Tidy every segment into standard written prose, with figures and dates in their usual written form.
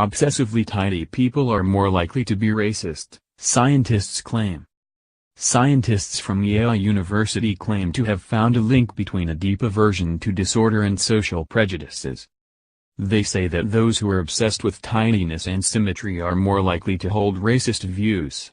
Obsessively tidy people are more likely to be racist, scientists claim. Scientists from Yale University claim to have found a link between a deep aversion to disorder and social prejudices. They say that those who are obsessed with tidiness and symmetry are more likely to hold racist views.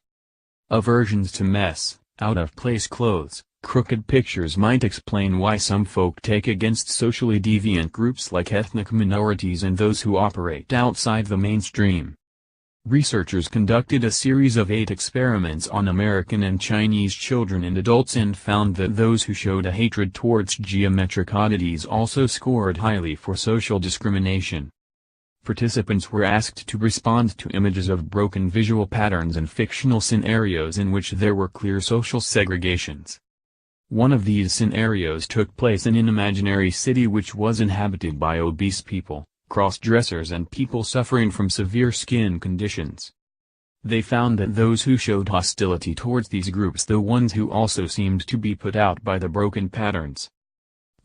Aversions to mess, out-of-place clothes, crooked pictures might explain why some folk take against socially deviant groups like ethnic minorities and those who operate outside the mainstream. Researchers conducted a series of 8 experiments on American and Chinese children and adults and found that those who showed a hatred towards geometric oddities also scored highly for social discrimination. Participants were asked to respond to images of broken visual patterns and fictional scenarios in which there were clear social segregations. One of these scenarios took place in an imaginary city which was inhabited by obese people, cross-dressers and people suffering from severe skin conditions. They found that those who showed hostility towards these groups the ones who also seemed to be put out by the broken patterns.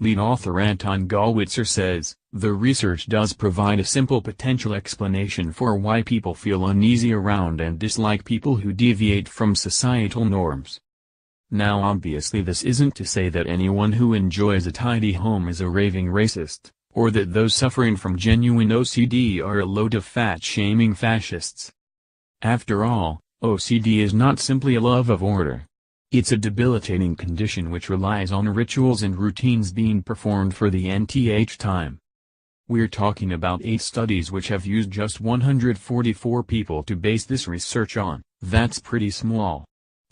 Lead author Anton Gallwitzer says, "The research does provide a simple potential explanation for why people feel uneasy around and dislike people who deviate from societal norms. Now obviously this isn't to say that anyone who enjoys a tidy home is a raving racist, or that those suffering from genuine OCD are a load of fat-shaming fascists. After all, OCD is not simply a love of order. It's a debilitating condition which relies on rituals and routines being performed for the nth time. We're talking about 8 studies which have used just 144 people to base this research on. That's pretty small.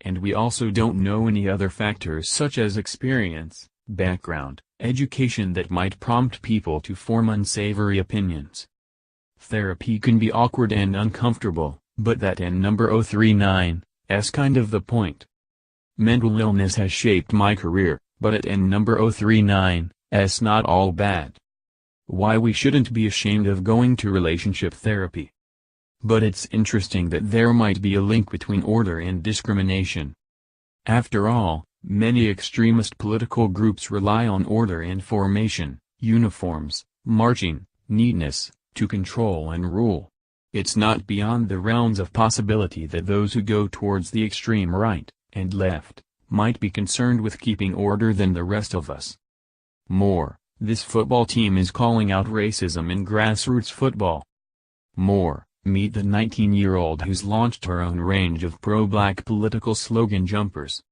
And we also don't know any other factors such as experience, background, education that might prompt people to form unsavory opinions. Therapy can be awkward and uncomfortable, but that n number 039 is kind of the point. Mental illness has shaped my career, but at n number 039 it's not all bad. Why we shouldn't be ashamed of going to relationship therapy. But it's interesting that there might be a link between order and discrimination. After all, many extremist political groups rely on order and formation, uniforms, marching, neatness, to control and rule. It's not beyond the realms of possibility that those who go towards the extreme right and left might be concerned with keeping order than the rest of us. More, this football team is calling out racism in grassroots football. More, meet the 19-year-old who's launched her own range of pro-black political slogan jumpers.